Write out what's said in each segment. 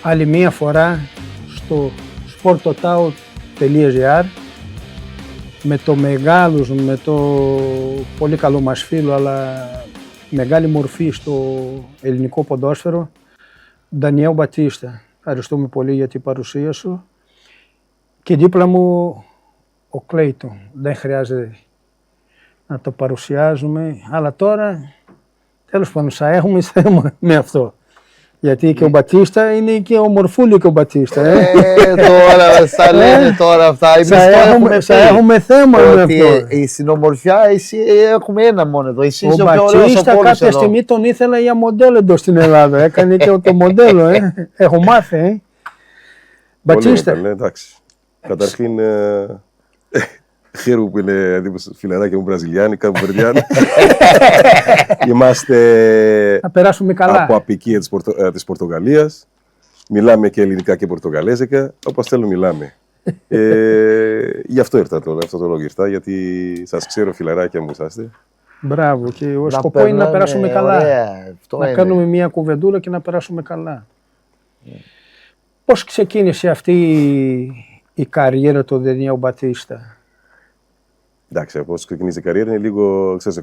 άλλη μία φορά στο sportotal.gr με το μεγάλος, με το πολύ καλό μας φίλο, αλλά μεγάλη μορφή στο ελληνικό ποδόσφαιρο, Ντανιέλ Μπατίστα. Ευχαριστούμε πολύ για την παρουσία σου. Και δίπλα μου ο Κλέιτον. Δεν χρειάζεται να το παρουσιάζουμε, αλλά τώρα τέλος πάντων θα έχουμε θέμα με αυτό. Γιατί και ο Μπατίστα είναι και ο μορφούλιο και ο Μπατίστα. Τώρα θα λένε τώρα αυτά. Θα έχουμε θέμα με αυτό. Η συνομορφιά, εσύ έχουμε ένα μόνο εδώ. Εσύ ο Μπατίστα κάποια στιγμή τον ήθελα για μοντέλο εδώ στην Ελλάδα. Έκανε και το μοντέλο. Έχω μάθει. Μπατίστα. Εντάξει. Καταρχήν, χαίρομαι που είναι φιλαράκια μου Βραζιλιάνοι, Καποβερδιάνοι. Είμαστε να περάσουμε καλά. Από απικία της Πορτογαλίας. Μιλάμε και ελληνικά και πορτογαλέζικα. Όπως θέλω μιλάμε. Γι' αυτό ήρθα τώρα, αυτό το λόγο ήρθα, γιατί σας ξέρω φιλαράκια μου είσαστε. Μπράβο, και ο σκοπό είναι να περάσουμε καλά. Να κάνουμε μια κουβεντούλα και να περάσουμε καλά. Πώς ξεκίνησε αυτή η καριέρα του Ντανιέλ Μπατίστα? Εντάξει, πώς ξεκινήσει η καριέρα είναι λίγο, ξέρεις,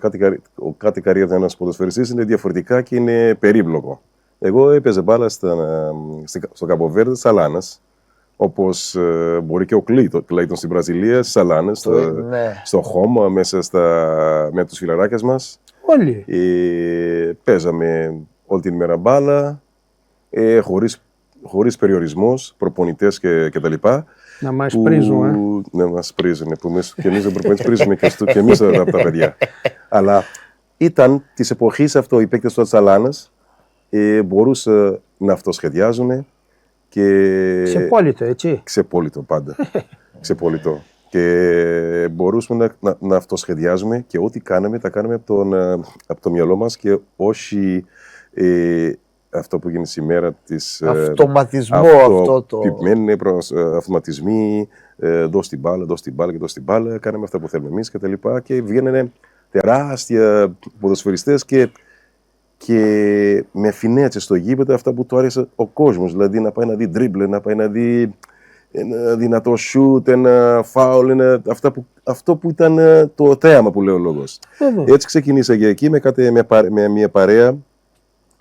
κάτι καριέρα ένας ποδοσφαιριστής είναι διαφορετικά και είναι περίπλοκο. Εγώ έπαιζε μπάλα στο Καποβέρντε της Σαλάνας, όπως μπορεί και ο Κλέιτον στην Βραζιλία, στις Σαλάνες, στο Χώμα, μέσα με τους φιλαράκες μας. Όλοι. Παίζαμε όλη την ημέρα μπάλα, χωρίς περιορισμούς, προπονητές κτλ. Να μας πρίζουν, Να μας πρίζουν, και εμείς δεν προπονητές πρίζουμε και εμείς από τα παιδιά. Αλλά ήταν της εποχής αυτό, οι παίκτες της Σαλάνας μπορούσαν να αυτοσχεδιάζουν και... Ξεπόλυτο, έτσι. Ξεπόλυτο πάντα. Ξεπόλυτο. Και μπορούσαμε να αυτοσχεδιάζουμε και ό,τι κάναμε, τα κάναμε από το μυαλό μας και όχι αυτό που γίνει σήμερα της... Αυτοματισμό αυτό το... Αυτοματισμοί, δώσ' την μπάλα και δώσ' την μπάλα, κάναμε αυτά που θέλουμε εμείς και βγαίνανε τεράστια ποδοσφαιριστές και με φινέτσες στο γήπεδο, αυτά που του άρεσε ο κόσμος, δηλαδή να πάει να δει ντρίμπλε, να πάει να δει ένα δυνατό σιούτ, ένα φάουλ, αυτό που ήταν το θέαμα που λέει ο λόγος. Έτσι ξεκινήσα και εκεί με μια παρέα,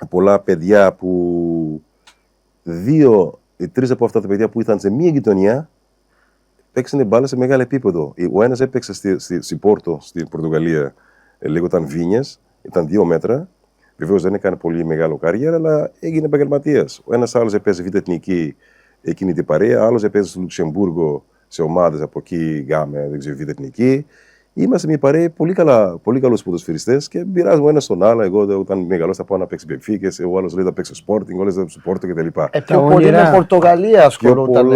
πολλά παιδιά που 2-3 από αυτά τα παιδιά που ήταν σε μία γειτονιά παίξανε μπάλα σε μεγάλο επίπεδο. Ο ένας έπαιξε στη Πόρτο, στην Πορτογαλία, λέγονταν Βίνιες, ήταν 2 μέτρα. Βεβαίως δεν έκανε πολύ μεγάλο καριέρα, αλλά έγινε επαγγελματίας. Ο ένας άλλος έπαιζε Β' Εθνική, εκείνη την παρέα, άλλος έπαιζε στο Λουξεμβούργο σε ομάδες από εκεί, Γάμε, δεν ξέρω, Β' Εθνική. Είμαστε μια παρέα πολύ καλούς ποδοσφαιριστές και πειράζουμε ένα στον άλλο. Εγώ όταν μεγαλώστα πάω να παίξει Μπενφίκες, ο άλλος λέει να παίξει Sporting, ο άλλος λέει Πόρτο κτλ. Πιο πολύ με Πορτογαλία ασχολούνταν.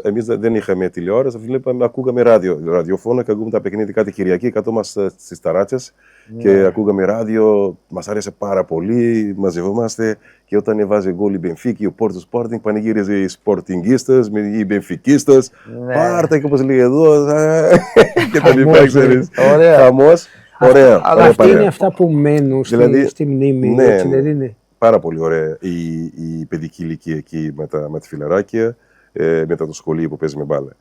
Εμείς δεν είχαμε τηλεόραση, ακούγαμε ραδιοφόνο και ακούγαμε τα παιχνίδια κάθε Κυριακή, καθόμαστε στις ταράτσες και ακούγαμε ράδιο. Μας άρεσε πάρα πολύ, μαζευόμαστε και όταν έβαζε γκολ η Μπενφίκη, ο Πόρτο Sporting, πανηγύριζε οι Sportingistas με οι Μπενφικίστας. Πάρτα και όπως λέει εδώ. Και τα λοιπά, ξέρεις. Χαμός. Ωραία. Αλλά αυτά είναι αυτά που μένουν στη μνήμη. Ναι, δεν είναι? Πάρα πολύ ωραία η παιδική ηλικία εκεί με τη φιλαράκια, μετά το σχολείο που παίζει με μπάλα.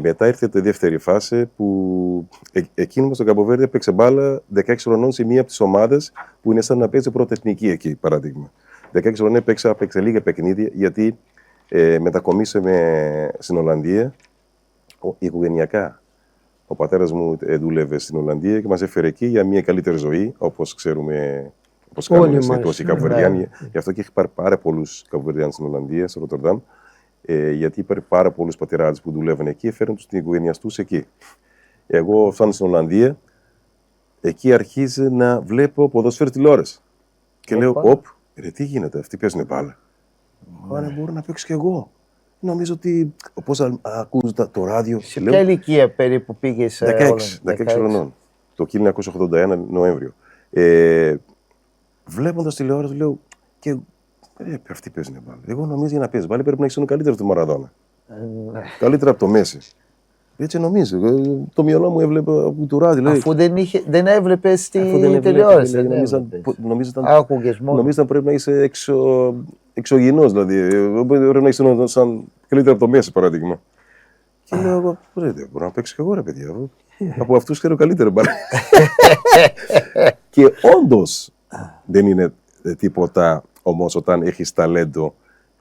Μετά ήρθε τη δεύτερη φάση που εκείνο στο Καποβέρντε παίξε μπάλα 16 χρονών σε μία από τις ομάδες που είναι σαν να παίζει πρωτοεθνική εκεί, παράδειγμα. 16 χρονών έπαιξε λίγα παιχνίδια γιατί μετακομίσαμε στην Ολλανδία οικογενειακά. Ο πατέρας μου δούλευε στην Ολλανδία και μας έφερε εκεί για μια καλύτερη ζωή, όπως ξέρουμε, όπως κάνουμε οι Καποβερδιάνοι. Γι' αυτό και έχει πάρει πάρα πολλούς Καποβερδιάνους στην Ολλανδία, στο Ρότερνταμ, γιατί υπάρχει πάρα πολλούς πατεράδες που δουλεύουν εκεί, έφεραν την οικογένειά τους εκεί. Εγώ φτάνω στην Ολλανδία, εκεί αρχίζει να βλέπω ποδόσφαιρο τηλεόραση. Και λέω, τι γίνεται, αυτοί παίζουν μπάλα. Άρα μπορώ να παίξω κι εγώ. Νομίζω ότι όπως ακούω το ράδιο... Σε ποια ηλικία περίπου πήγες? 16 χρονών, το 1981 Νοέμβριο. Βλέποντας τηλεόραση λέω, και αυτοί παίζουν μπάλα. Εγώ νομίζω για να παίζει μπάλα πρέπει να έχεις τον καλύτερο του Μαραδόνα. Καλύτερα από το Μέση. Έτσι νομίζω. Το μυαλό μου έβλεπε του ράδι. Αφού δεν έβλεπε στην τηλεόραση. Νομίζω ότι πρέπει να είσαι εξωγενός. Δηλαδή, πρέπει να είσαι σαν καλύτερα από το μέσα, παράδειγμα. Και λέω, δεν μπορώ να παίξω και εγώ, ρε παιδιά. Από αυτούς ξέρω καλύτερα. Και όντως δεν είναι τίποτα όμως όταν έχεις ταλέντο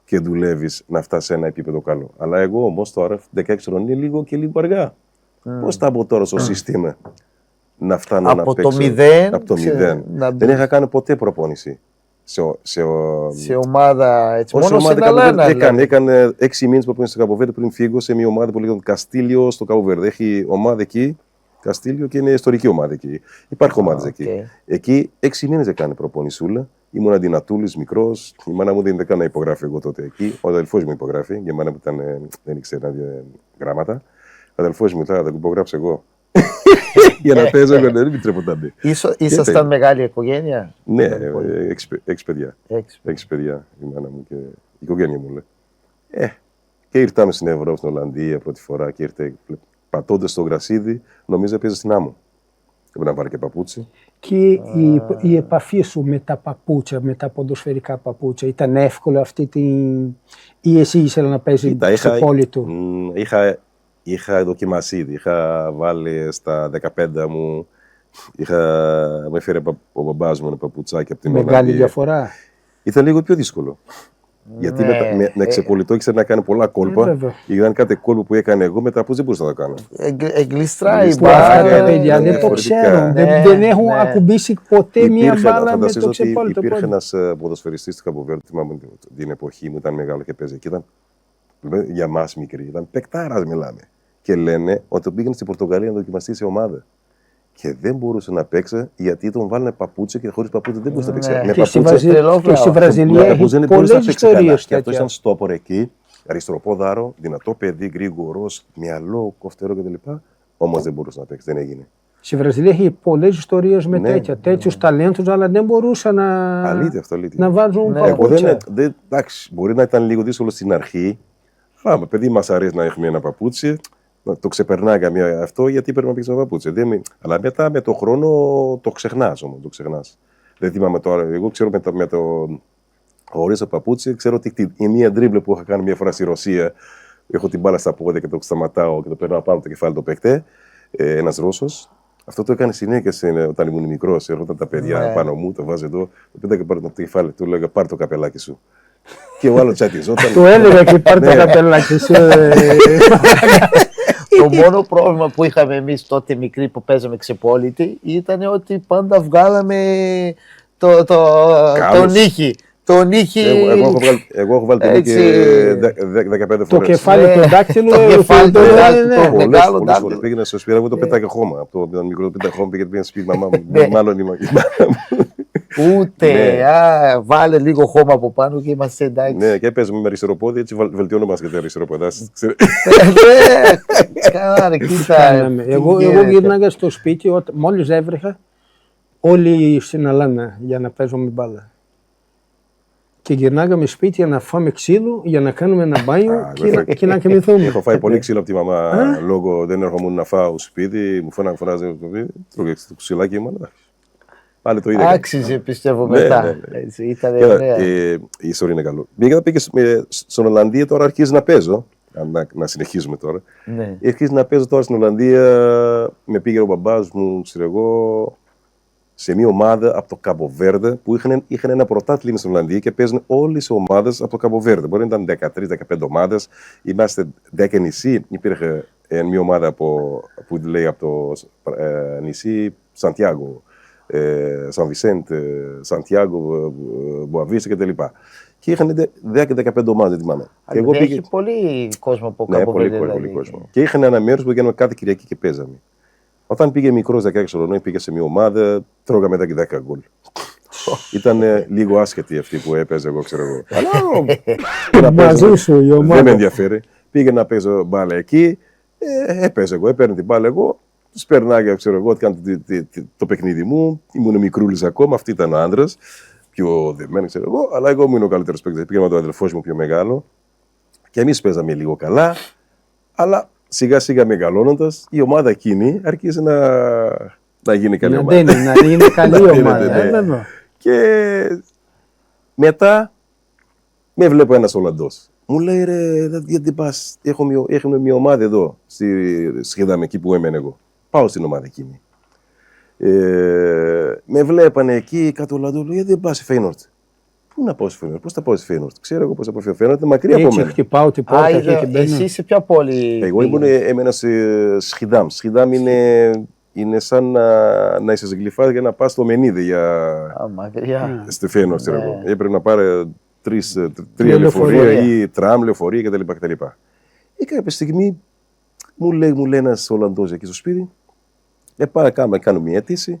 και δουλεύεις να φτάσεις σε ένα επίπεδο καλό. Αλλά εγώ όμως τώρα, 16 χρόνια, είναι λίγο αργά. Πώς θα μπω τώρα στο σύστημα να φτάνω από να παίξω από το 0. Δεν είχα κάνει ποτέ προπόνηση. Σε ομάδα, έτσι, μόνο ομάδα στην Αλάνα. Έκανε 6 μήνες προπόνηση στο Καποβέρδε πριν φύγω σε μια ομάδα που λέγεται Καστήλιο στο Καποβέρδε. Έχει ομάδα εκεί, Καστήλιο, και είναι ιστορική ομάδα εκεί. Υπάρχουν ομάδες εκεί. Εκεί 6 μήνες έκανε προπονησούλα. Ήμουν αντινατούλης, μικρός. Η μάνα μου δεν ήταν καν να υπογράφει εγώ τότε εκεί. Ο αδελφός μου υπογράφει. Και η μάνα μου δεν ήξερε γράμματα. Ο αδελφός μου θα το υπογράψω εγώ. Για να παίζω, δεν επιτρέπονταν. Ήσασταν μεγάλη οικογένεια? Ναι, 6 παιδιά. 6 παιδιά η μάνα μου και η οικογένεια μου, λέει. Και ήρθαμε στην Ευρώπη, στην Ολλανδία πρώτη φορά και ήρθε πατώντας στο γρασίδι, νομίζω έπαιζε στην άμμο. Έπρεπε να πάρει και παπούτσι. Και η επαφή σου με τα παπούτσια, με τα ποδοσφαιρικά παπούτσια, ήταν εύκολο αυτή ή εσύ ήθελα να παίζει σε πόλη του? Είχα δοκιμάσει ήδη. Είχα βάλει στα 15 μου. Με έφερε ο μπαμπάς μου ένα παπουτσάκι από την Ολλανδία. Μεγάλη διαφορά. Ήταν λίγο πιο δύσκολο. Γιατί με ξεπολιτό ήξερε να κάνει πολλά κόλπα. Ήταν κάτι κόλπο που έκανε εγώ, με τα παπούτσια δεν μπορούσα να το κάνω. Εγκλειστράει. Παιδιά δεν το ξέρουν. Δεν έχουν ακουμπήσει ποτέ μία μπάλα με το ξεπόλυτο. Υπήρχε ένας ποδοσφαιριστής του Καποβέρδου, θυμάμαι την εποχή μου, ήταν μεγάλο και παίζει. Και ήταν για μας μικρή, ήταν παικτάρας, μιλάμε. Και λένε ότι πήγαινε στην Πορτογαλία να δοκιμαστεί σε ομάδα. Και δεν μπορούσε να παίξει γιατί τον βάλανε παπούτσια και χωρίς παπούτσια δεν μπορούσε να παίξει. Και στη Βραζιλία έχει πολλές ιστορίες. Και αυτό ήταν στόπορ εκεί, αριστεροπόδαρο, δυνατό παιδί, γρήγορος, μυαλό, κοφτερό κτλ. Όμως δεν μπορούσε να παίξει, δεν έγινε. Στη Βραζιλία έχει πολλές ιστορίες με τέτοιους ταλέντους, αλλά δεν μπορούσαν να βάζουν παπούτσια. Εντάξει, μπορεί να ήταν λίγο δύσκολο στην αρχή. Αλλά παιδί μας αρέσει να έχουμε ένα παπούτσι. Το ξεπερνάει καμία αυτό, γιατί πρέπει να παίξει με παπούτσια. Αλλά μετά με τον χρόνο το ξεχνάς όμως. Δεν θυμάμαι τώρα. Εγώ ξέρω με το χωρίς το παπούτσι, ξέρω ότι η μία ντρίμπλε που είχα κάνει μια φορά στη Ρωσία, έχω την μπάλα στα πόδια και το σταματάω και το περνάω πάνω από το κεφάλι το παίκτε. Ένας Ρώσος. Αυτό το έκανε συνέχεια όταν ήμουν μικρός. Έρχονταν τα παιδιά πάνω μου, το βάζει εδώ, το πέταγε και πάρει το κεφάλι του, λέγα πάρ' το καπελάκι σου. Και ο άλλος τσατιζόταν. Του έλεγα και πάρ' το καπελάκι σου. Το μόνο πρόβλημα που είχαμε εμείς τότε μικροί που παίζαμε ξεπόλυτη ήταν ότι πάντα βγάλαμε τον ήχη. Εγώ έχω βάλει τον ήχη 15 φορές. Το κεφάλι του δάκτυλου. Το κεφάλι του δάκτυλου. Πολλές φορές πήγαινα στο σπίτι, εγώ το πέταγα χώμα. Από το μικρό πέταγα χώμα, πήγαινε σπίτι μαμά μου. Μάλλον η μαμά μου. Ούτε, βάλε λίγο χώμα από πάνω και είμαστε εντάξει. Ναι, και παίζουμε με αριστεροπόδι, έτσι βελτιώνομαστε και τα αριστεροπόδια. Καλά, κοίτα. Εγώ γύρναγα στο σπίτι, μόλις έβρεχα, όλοι στην Αλάνα για να παίζουμε μπάλα. Και γυρνάγαμε σπίτι για να φάμε ξύλο, για να κάνουμε ένα μπάνιο και να κοιμηθούμε. Έχω φάει πολύ ξύλο από τη μαμά λόγω δεν έρχομουν να φάω σπίτι, μου φωνάζει το παιδί, τρώγε το ξυλάκι μου. Πάλι το ίδιο. Άξιζε, πιστεύω μετά. Ήταν ωραία. Η ιστορία είναι καλό. Πήγε στην Ολλανδία, τώρα αρχίζει να παίζω. Να συνεχίζουμε τώρα. Αρχίζει να παίζω τώρα στην Ολλανδία. Με πήγε ο μπαμπάς μου, ξέρω εγώ, σε μια ομάδα από το Καποβέρδε που είχαν ένα πρωτάθλημα στην Ολλανδία και παίζουν όλες οι ομάδες από το Καποβέρδε. Μπορεί να ήταν 13-15 ομάδες. Είμαστε 10 νησί. Υπήρχε μια ομάδα που λέει από το νησί Σαντιάγκο. Σαν Βισέντε, Σαντιάγκο, Μποαβίστα κτλ. Και είχαν 10-15 ομάδες, θυμάμαι. Έχει πολύ κόσμο από κάπου. Πολύ κόσμο. Και είχαν ένα μέρος που πήγαμε κάθε Κυριακή και παίζαμε. Όταν πήγε μικρός 16 χρονών, πήγε σε μια ομάδα, τρώγαμε 10 γκολ. Ήταν λίγο άσχετη αυτή που έπαιζε εγώ, ξέρω εγώ. Αλλά μαζί σου η ομάδα. Δεν με ενδιαφέρει. Πήγε να παίζω μπάλα εκεί, έπαιζε εγώ, έπαιρνε την μπάλα εγώ. Τους περνάγια, ξέρω εγώ, κάνω το παιχνίδι μου. Ήμουν μικρούλης ακόμα, αυτή ήταν άντρας, πιο δεμένη, ξέρω εγώ. Αλλά εγώ ήμουν ο καλύτερος παίκτης. Πήγα με τον αδελφός μου πιο μεγάλο. Και εμείς παίζαμε λίγο καλά. Αλλά σιγά σιγά μεγαλώνοντας, η ομάδα εκείνη αρχίζει να γίνει καλή ομάδα. Να είναι καλή ομάδα. Και μετά με βλέπω ένας Ολλανδός. Μου λέει, ρε, γιατί πας, έχουμε μια ομάδα εδώ, στη Σχεδάμ, εκεί που έμενε εγώ. Πάω στην ομάδα εκείνη. Με βλέπανε εκεί, κάτω Ολλανδό, γιατί δεν πας στη Φέινορτ. Πού να πάω στη Φέινορτ, πώς θα πάω στη Φέινορτ. Ξέρω εγώ πώς θα πάω στη Φέινορτ, είναι μακριά από μένα. Έτσι χτυπάω την πόρτα και μπαίνω. Εσύ σε ποια πόλη? Εγώ έμενα στη Σχεδάμ. Σχεδάμ είναι σαν να είσαι σε Γλυφάδι για να πας στο Μενίδη Μακριά. στη Φέινορτ. Έπρεπε να πάρει τρία λεωφορεία ή τραμ, λεωφορεία κτλ. Και κάποια στιγμή μου λέει ένας Ολλανδός εκεί στο σπίτι, κάνω μια αίτηση.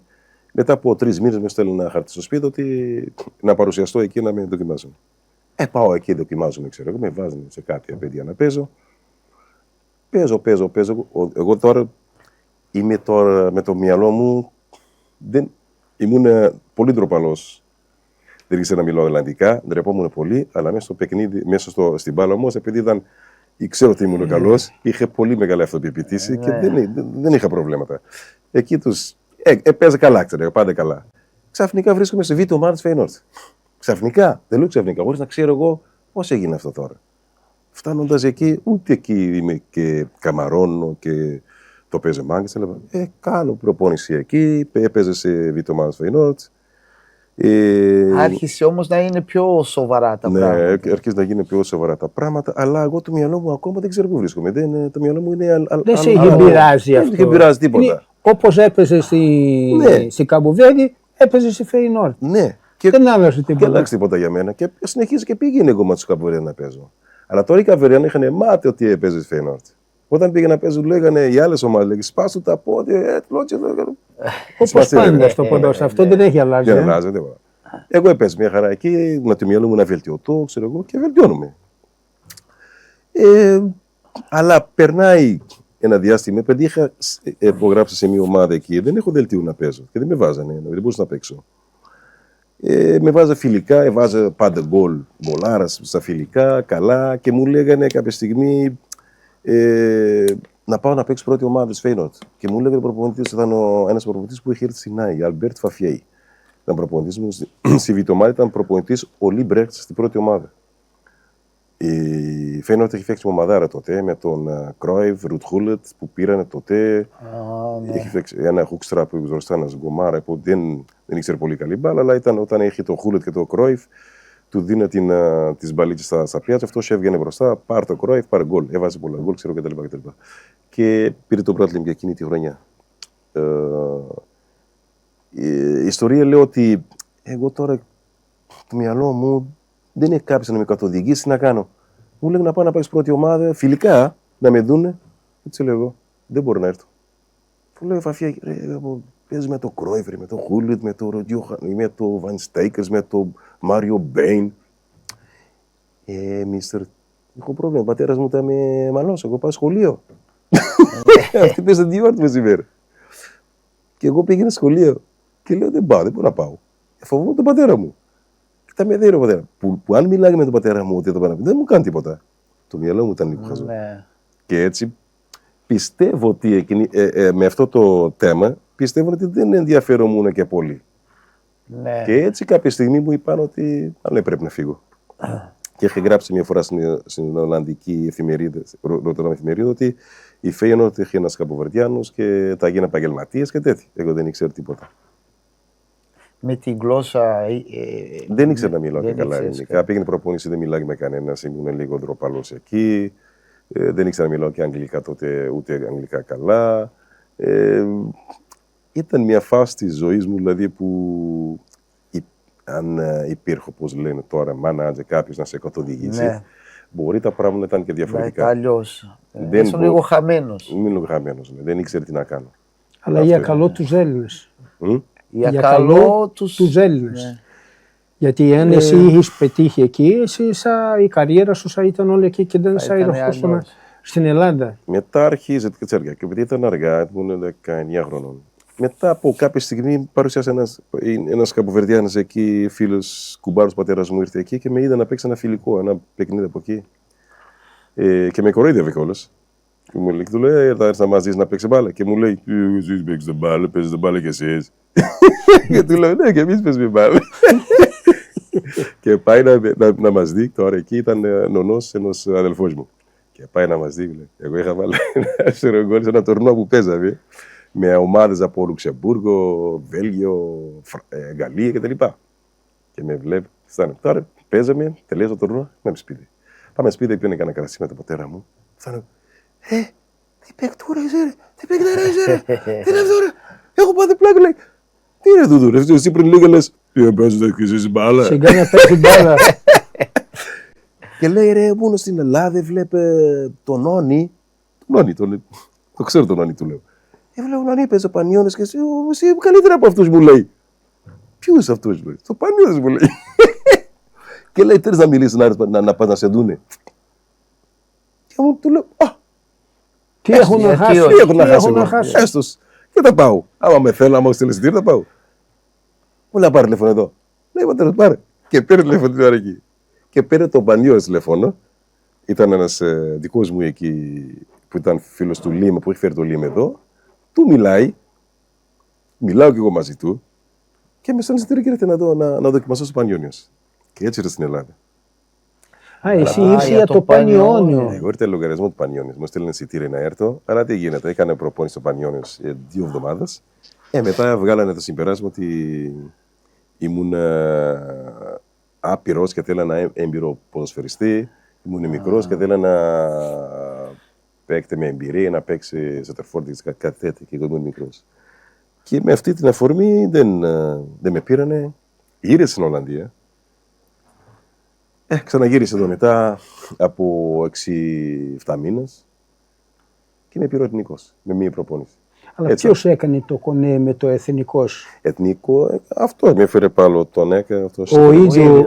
Μετά από 3 μήνες με στέλνει ένα χαρτί στο σπίτι ότι να παρουσιαστώ εκεί να με δοκιμάσουν. Πάω εκεί, δοκιμάζομαι, ξέρω εγώ, με βάζουν σε κάποια παιδιά να παίζω. Παίζω. Εγώ τώρα είμαι με το μυαλό μου, ήμουν πολύ ντροπαλός. Δεν ήξερα να μιλάω Ολλανδικά, ντρεπόμουν πολύ, αλλά μέσα στο παιχνίδι, στην μπάλα όμως, επειδή ξέρω ότι ήμουν καλός, είχε πολύ μεγάλη αυτοπεποίθηση και δεν είχα προβλήματα. Εκεί παίζα καλά, ξέρω, πάντα καλά. Ξαφνικά βρίσκομαι σε β' ομάδα της Φέινορτ. Ξαφνικά, δεν λέω ξαφνικά, χωρίς να ξέρω εγώ πώς έγινε αυτό τώρα. Φτάνοντας εκεί, ούτε εκεί είμαι και καμαρώνω και το παίζει μάγκες. Κάνω προπόνηση εκεί, έπαιζε σε β' ομάδα της Φέινορτ. Άρχισε όμως να είναι πιο σοβαρά τα πράγματα. Ναι, άρχισε να γίνει πιο σοβαρά τα πράγματα, αλλά εγώ το μυαλό μου ακόμα δεν ξέρω πού βρίσκομαι. Το μυαλό μου είναι. Δεν σε πειράζει αυτό. Δεν σε πειράζει τίποτα. Όπως έπαιζε στη Καμποβέρδη, έπαιζε στη Φέινορτ. Ναι. Δεν άλλαξε τίποτα. Δεν άλλαξε τίποτα για μένα. Και συνεχίζει και πήγαινε εγώ με του Καμποβέρδη να παίζω. Αλλά τώρα οι Καμποβέρδη είχαν μάθει ότι έπαιζε στη Φέινορτ. Όταν πήγαινε να παίζω, λέγανε οι άλλες ομάδες, σπάσου τα πόδια, τλότσι. Όπως πάντα στο ποδόσφαιρο. Αυτό δεν έχει αλλάξει. Δεν αλλάζει τίποτα. Εγώ έπαιζα μια χαρά εκεί, με το μυαλό μου να βελτιωθώ, ξέρω εγώ, και βελτιώνομαι. Αλλά περνάει ένα διάστημα, επειδή είχα υπογράψει σε μια ομάδα εκεί, δεν έχω δελτίο να παίζω και δεν με βάζανε, δεν μπορούσα να παίξω. Με βάζα φιλικά, έβαζα πάντα γκολάρα στα φιλικά, καλά, και μου λέγανε κάποια στιγμή να πάω να παίξω πρώτη ομάδα της Φέινορτ. Και μου λέγανε ο προπονητής, ήταν ένας προπονητής που είχε έρθει στην Άη, Αλμπέρτ Φαφιέη. Ήταν προπονητής μου στη Βιτομάδα, ήταν προπονητής ο Λίμπρεχτ στην πρώτη ομάδα. Η Φέινορτ έχει φτιάξει ομαδάρα τότε με τον Κρόιβ, Ρουτ Χούλετ που πήρανε τότε. Έχει φτιάξει ένα Χουκστρά που μπροστά ένα Γκομάρα που δεν ήξερε πολύ καλή μπάλα, αλλά όταν είχε το Χούλετ και το Κρόιβ, του δίνει τις μπαλίτσες στα πιάτσα. Αυτός έβγαινε μπροστά, πάρε το Κρόιβ, πάρε γκολ. Έβαζε πολλά γκολ, ξέρω κτλ. Και πήρε το πρωτάθλημα για εκείνη τη χρονιά. Η ιστορία λέει ότι εγώ τώρα το μυαλό μου δεν έχει κάποιος να με καθοδηγήσει, τι να κάνω. Μου λέει να πάω να πάει πρώτη ομάδα, φιλικά να με δούνε. Έτσι λέω εγώ, δεν μπορώ να έρθω. Του λέω Φαφιά, παίζει με το Κρόιβρ, με το Χούλιτ, με το Βαν Στέικερς, με το Μάριο Μπέιν. Μίστερ, έχω πρόβλημα. Ο πατέρας μου ήταν με μαλός, εγώ πάω σχολείο. Αυτή παίζει 2 ώρες μεσημέρι. Και εγώ πήγαινα σχολείο. Και λέω δεν πάω, δεν μπορώ να πάω. Φοβούμαι τον πατέρα μου. Τα με δει ο πατέρα. Που αν μιλάγε με τον πατέρα μου, δεν μου κάνει τίποτα. Το μυαλό μου ήταν λίγο χαζό. Και έτσι πιστεύω ότι με αυτό το θέμα πιστεύω ότι δεν ενδιαφέρομουν και πολύ. Ναι. Και έτσι κάποια στιγμή μου είπαν ότι πρέπει να φύγω. Και είχε γράψει μια φορά στην Ολλανδική εφημερίδα, ότι η Φέινορτ είχε ένας Καποβερδιάνος και τα γίνανε επαγγελματίες και τέτοια. Εγώ δεν ήξερα τίποτα. Με την γλώσσα. Δεν ήξερα να μιλάω και καλά ελληνικά. Πήγαινε προπόνηση, δεν μιλάγε με κανένα. Ήμουν λίγο ντροπαλός εκεί. Δεν ήξερα να μιλάω και αγγλικά τότε, ούτε αγγλικά καλά. Ήταν μια φάση της ζωής μου, δηλαδή που αν υπήρχε, όπως λένε τώρα, μάνατζερ, κάποιος να σε καθοδηγήσει, ναι, μπορεί τα πράγματα να ήταν και διαφορετικά. Αλλιώς. Ήσουν λίγο χαμένος. Ήμουν λίγο χαμένος, ναι. Δεν ήξερε τι να κάνω. Αλλά για καλό τους Έλληνες. Για καλό τους Έλληνες. Ναι. Γιατί αν εσύ είχες πετύχει εκεί, η καριέρα σου θα ήταν όλη εκεί και δεν θα ήρθαν στην Ελλάδα. Μετά αρχίζει και τσέρια. Και επειδή ήταν αργά, ήμουν 19 χρονών. Μετά από κάποια στιγμή παρουσιάσε ένας Καποβερδιάνος εκεί, φίλος κουμπάρος πατέρας μου ήρθε εκεί και με είδα να παίξει ένα φιλικό, ένα παιχνίδι από εκεί. Και με κοροϊδεύε κιόλας. Και μου λέει, του λέει, θα έρθει να μας δεις να παίξει μπάλα. Και μου λέει, εσείς παίξετε μπάλα, παίζετε μπάλα κι εσείς. Και του λέω, ναι, και εμείς παίζουμε μπάλα. Και πάει να μας δει, τώρα εκεί ήταν νονός ενός αδελφός μου. Και πάει να μας δει, λέει. Εγώ είχα βάλει ένα σερογγόλ σε ένα τουρνουά που παίζαμε με ομάδες από Λουξεμβούργο, Βέλγιο, Γαλλία κτλ. Και με βλέπει, φτάνει. Τώρα παίζαμε, τελείωσε το τουρνουά, πάμε σπίτι. Πάμε σπίτι, πήγαινε κανένα κρασί με τον πατέρα μου. Φτάνει. Τι παίκτορα είσαι, ρε! Τι παίκτορα είσαι, ρε! Τι είναι αυτό, ρε! Έχω πάθει πλάκα, λέει. Τι είναι αυτό, ρε! Εσύ πριν λίγα λες, τι παίζετε και εσείς μπάλα. Σιγά να παίξει μπάλα. Και λέει, ρε, μόνο στην Ελλάδα βλέπε τον Όνι. Τον Όνι, το ξέρω τον Όνι, του λέω. Έβλεπε τον Όνι, παίζει ο Πανιώνες και εσύ καλύτερα από αυτούς, μου λέει. Ποιους αυτούς, λέει. Το Πανιώνες, μου λέει. Και λέει, θέλεις να μιλήσεις, να πας να σε δούνε. Και μου του λέω, Τι έχουν να χάσουν. Τι έχουν να χάσουν. Έστως. Και θα πάω. Άμα με θέλω, άμα στείλει εισιτήριο, θα πάω. Μου λέει, πάρε τηλέφωνο εδώ. Λέει, πατέρα, πάρε. Και πήρε τηλέφωνο την ώρα εκεί. Και πήρε τον Πανιώνες τηλέφωνο. Ήταν ένας δικός μου εκεί που ήταν φίλος του Λίμ, που έχει φέρει το Λίμ εδώ. Του μιλάει. Μιλάω κι εγώ μαζί του. Και με στέλνει εισιτήριο και ήρθε να δοκιμαστώ στο Πανιώνιος. Και έτσι ήρθε στην Ελλάδα. Εσύ ήρθε για το Πανιώνιο. Εγώ ήρθα λογαριασμό του Πανιώνιος. Μου στέλνει εισιτήριο να έρθω. Αλλά τι γίνεται, έκανε προπόνηση στο Πανιώνιος 2 εβδομάδες. Μετά βγάλανε το συμπεράσμα ότι ήμουν άπειρος και θέλω ένα έμπειρο ποδοσφαιριστή. Ήμουν μικρός και θέλω να παίκτη με εμπειρία, να παίξει σε τερφόρτη κάτι τέτοιο και εγώ ήμουν μικρός. Και με αυτή την αφορμή δεν με πήρανε. Γύρισα στην Ολλανδία. Ξαναγύρισε εδώ μετά από 6-7 μήνες και με πήρε ο εθνικός, με μία προπόνηση. Αλλά ποιος έκανε το κονέ με το εθνικός? Εθνικό, αυτό με έφερε πάλι τον ΕΚΑ.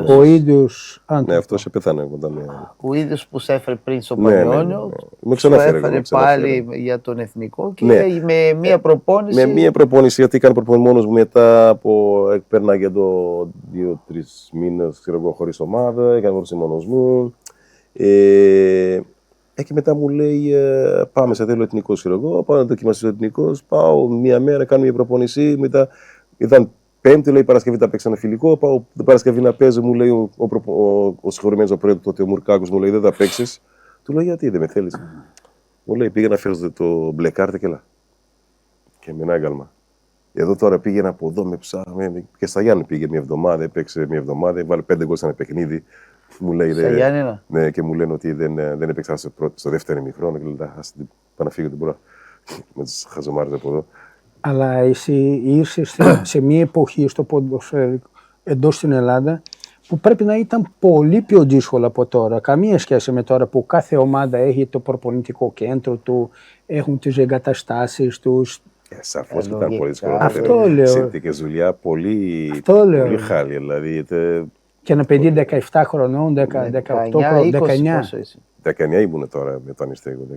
Ο ίδιος άνθρωπος. Ναι, αυτός πέθανε. Ο ίδιος που σε έφερε πριν στο Πανιώνιο, σου έφερε πάλι για τον εθνικό και με μία προπόνηση. Με μία προπόνηση, γιατί έκανε προπόνηση μόνος μου μετά από πέρναγε εδώ 2-3 μήνες χωρίς ομάδα, έκανε προπόνηση μόνος μου. Και μετά μου λέει, πάμε σε θέλω εθνικός, πάω να δοκιμαστήσω εθνικός, πάω μία μέρα, κάνω μια προπόνηση, μετά ήταν Πέμπτη, λέει, Παρασκευή τα παίξανε φιλικό, πάω την Παρασκευή να παίζω, μου λέει ο συγχωρημένος ο πρόεδρος τότε, ο Μουρκάκος, μου λέει, δεν θα παίξεις. Του λέω, γιατί δεν με θέλεις. Μου λέει, πήγα να φέρω το μπλε κάρτα και έλα. Και με ένα άγαλμα. Εδώ τώρα πήγαινα από εδώ με ψάχνει, και στα Γιάννη πήγε μια εβδομάδα, έπαιξε μια εβδομάδα, βάλε 5 γκολ σε ένα παιχνίδι. Μου λέει, ναι, και μου λένε ότι δεν έπαιξα στο δεύτερο ημιχρόνο και λέει, ας πάω να φύγω την πορά. Με τις χαζομάρες από εδώ. Αλλά εσύ ήρθες σε μια εποχή στο ποδοσφαίρο εντός στην Ελλάδα που πρέπει να ήταν πολύ πιο δύσκολο από τώρα. Καμία σχέση με τώρα που κάθε ομάδα έχει το προπονητικό κέντρο του, έχουν τις εγκαταστάσεις τους. Σαφώς ήταν πολύ δύσκολο. Αυτό λέω. Συνθήκες δουλειά πολύ χάλια. Δηλαδή, και ένα παιδί 17 χρονών, 18 χρονών, 19. 19 ήμουν τώρα όταν ήρθα εγώ.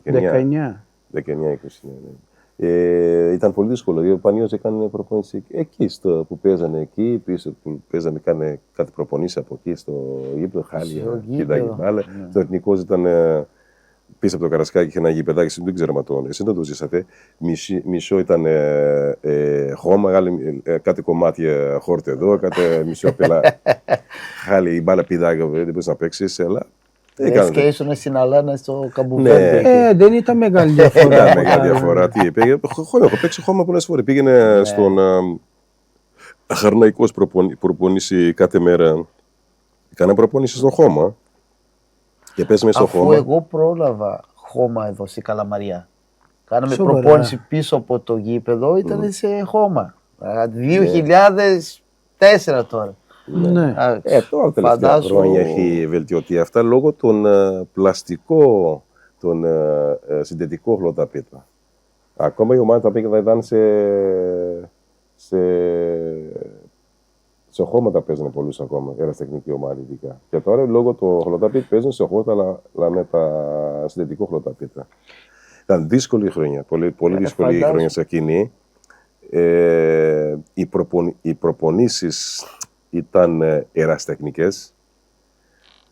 19-20. Ήταν πολύ δύσκολο. Ο Πανιώνιος έκανε προπόνηση εκεί που παίζανε εκεί, πίσω που παίζανε, κάνε κάτι προπονήσει από εκεί στο γήπεδο, χάλια, κοίταγε μπάλα. Το εθνικός ήταν πίσω από το Καρασκάκι, είχε ένα γηπεδάκι, δεν ξέρω αν εσείς δεν το ζήσατε. Μισό ήταν χώμα, κάτι κομμάτια χόρτε εδώ, κάτι μισό πελά. Χάλια, η μπάλα πηδάγει, δεν μπορείς να παίξεις, αλλά. Και ήσουν στην Αλάνα στο Καμπουβέρντε. Δεν ήταν μεγάλη διαφορά. Δεν ήταν μεγάλη διαφορά. Έχω παίξει χώμα πολλές φορές. Πήγαινε στον Χαρναϊκός προπονήσει κάθε μέρα. Κάνα προπονήσει στο χώμα. Και πες μέσα στο χώμα. Αφού εγώ πρόλαβα χώμα εδώ στην Καλαμαριά. Κάναμε προπόνηση πίσω από το γήπεδο, ήταν σε χώμα. 2004 τώρα. Ναι. Τώρα τελευταία χρόνια έχει βελτιωθεί αυτά λόγω των πλαστικών, των συντετικών χλωταπίτα. Ακόμα η ομάδα τα πήγαινε ήταν σε χώματα παίζουν πολλούς ακόμα, αεραστεχνική ομάδα ειδικά. Και τώρα λόγω του χλωταπίτ παίζουν σε χώματα αλλά με τα συντετικό χλωταπίτα. Ήταν δύσκολη χρονιά, πολύ δύσκολη χρονιά σε εκείνη. Οι προπονήσεις ήταν ερασιτεχνικές.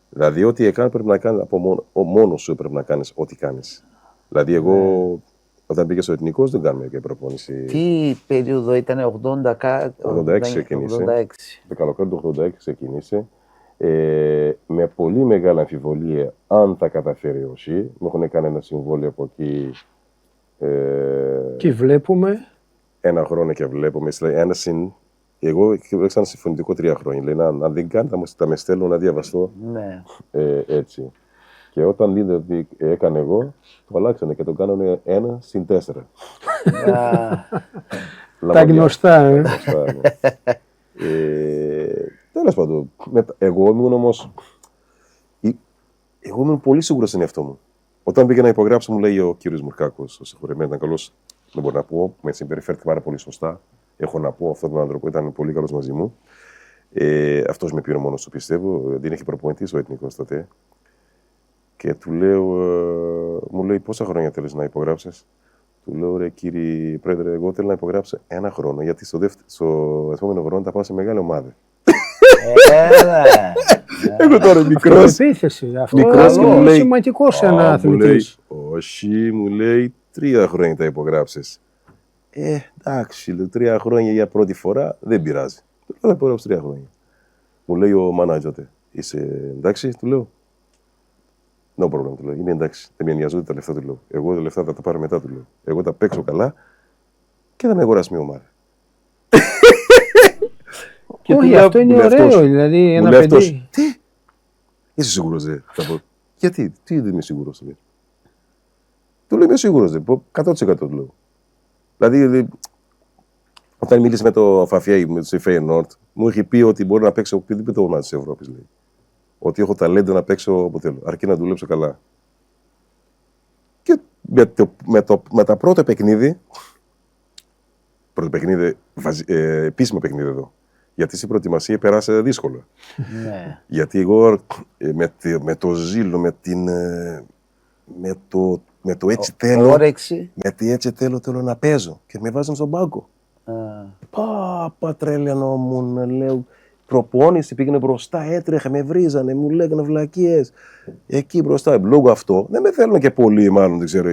Δηλαδή, ό,τι έκανε πρέπει να κάνεις από μόνος σου, πρέπει να κάνεις ό,τι κάνεις. Δηλαδή, εγώ όταν πήγα στο Εθνικός δεν κάνουμε και προπόνηση. Τι περίοδο ήταν, 86 ξεκίνησε. Το καλοκαίρι του 86 ξεκίνησε. Με πολύ μεγάλη αμφιβολία αν θα καταφέρει ο ΣΥ. Μου έχουν κάνει ένα συμβόλαιο από εκεί. Και βλέπουμε. Ένα χρόνο και βλέπουμε. Εγώ έξανα συμφωνητικό 3 χρόνια. Λέει, αν δεν κάνει, θα με στέλνουν να διαβαστώ. Ναι. Έτσι. Και όταν είδε ότι έκανε εγώ, το αλλάξανε και το κάνανε 1/4. Τα γνωστά, ναι. Τέλος πάντων, εγώ ήμουν πολύ σίγουρος στον εαυτό μου. Όταν πήγα να υπογράψω, μου λέει ο κύριος Μουρκάκος, ο συγχωρεμένος, ήταν καλός, δεν μπορώ να πω, με συμπεριφέρθηκε πάρα πολύ σωστά. Έχω να πω, αυτόν τον άνθρωπο ήταν πολύ καλός μαζί μου. Αυτός με πήρε μόνος του, πιστεύω, δεν είχε προπονητής ο Εθνικός τότε. Και του λέω, μου λέει, πόσα χρόνια θέλεις να υπογράψεις? Του λέω, ρε κύριε Πρόεδρε, εγώ θέλω να υπογράψω 1 χρόνο, γιατί στο επόμενο χρόνο θα πάω σε μεγάλη ομάδα. Εγώ τώρα μικρός. Επίθεση. Αυτό είναι σημαντικό σε ένα αθλητή. Όχι, μου λέει, 3 χρόνια θα υπογράψεις. Εντάξει, 3 χρόνια για πρώτη φορά δεν πειράζει. Θα υπογράψω 3 χρόνια. Μου λέει ο μάνατζερ, είσαι εντάξει, του λέω. No problem, του λέω. Είναι εντάξει, δεν με νοιάζονται τα λεφτά, του λέω. Εγώ τα λεφτά θα τα πάρω μετά, του λέω. Εγώ τα παίξω καλά και θα με αγοράσει μια ομάδα. Όχι, αυτό είναι ωραίο, δηλαδή ένα παιδί. Τι, είσαι σίγουρος, δε? Γιατί, τι δεν είμαι σίγουρος, δε? Του λέω, είμαι σίγουρος, δε. 100% του λέω. Δηλαδή, όταν μίλησε με το Φαφιέ, με το Φέιενορντ, μου είχε πει ότι μπορεί να παίξω οποιοδήποτε ομάδα της Ευρώπης, λέει. Ότι έχω ταλέντο να παίξω όπου θέλω, αρκεί να δουλέψω καλά. Και με τα πρώτα παιχνίδι, επίσημο παιχνίδι εδώ, γιατί στην προετοιμασία πέρασα δύσκολα. Ναι. Γιατί εγώ με το ζήλο, με το έτσι θέλω, θέλω να παίζω και με βάζουν στον πάγκο. Πάπα τρελαινόμουν, λέω. Προπόνηση, πήγαινε μπροστά, έτρεχε, με βρίζανε, μου λέγανε βλακίες. Εκεί μπροστά, λόγω αυτό, δεν με θέλουν και πολύ, μάλλον δεν ξέρω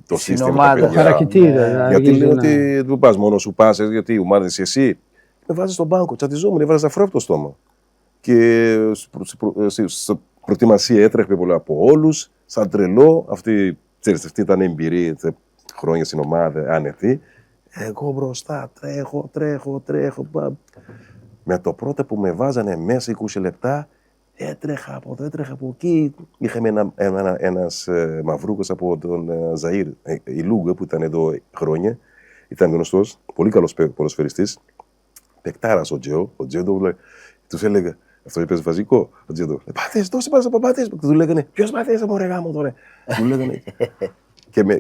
το σύστημα. Το χαρακτήρα. Γιατί λέω ότι δεν πας μόνο σου πάσες, γιατί η ομάδα είσαι εσύ. Με βάζεις στον πάγκο, τσατιζόμουν, έβαζα αφρό από το στόμα. Και στην προετοιμασία έτρεχε πολύ από όλους, σαν τρελό. Αυτή ήταν εμπειρία, χρόνια στην ομάδα, άνετη. Εγώ μπροστά, τρέχω. Με το πρώτο που με βάζανε μέσα 20 λεπτά, έτρεχα από εκεί. Είχαμε ένας μαυρούκος από τον Ζαΐρ, η Λούγκα, που ήταν εδώ χρόνια. Ήταν γνωστός, πολύ καλός ποδοσφαιριστής. Παικτάρας ο Τζέο. Ο Τζέο τους έλεγε, αυτό είπε βασικό, ο Τζέο. Πάτες, δώσε μας από πάτες. Του λέγανε, ποιος πάτες, μωρέ γάμο τώρα. Του λέγανε.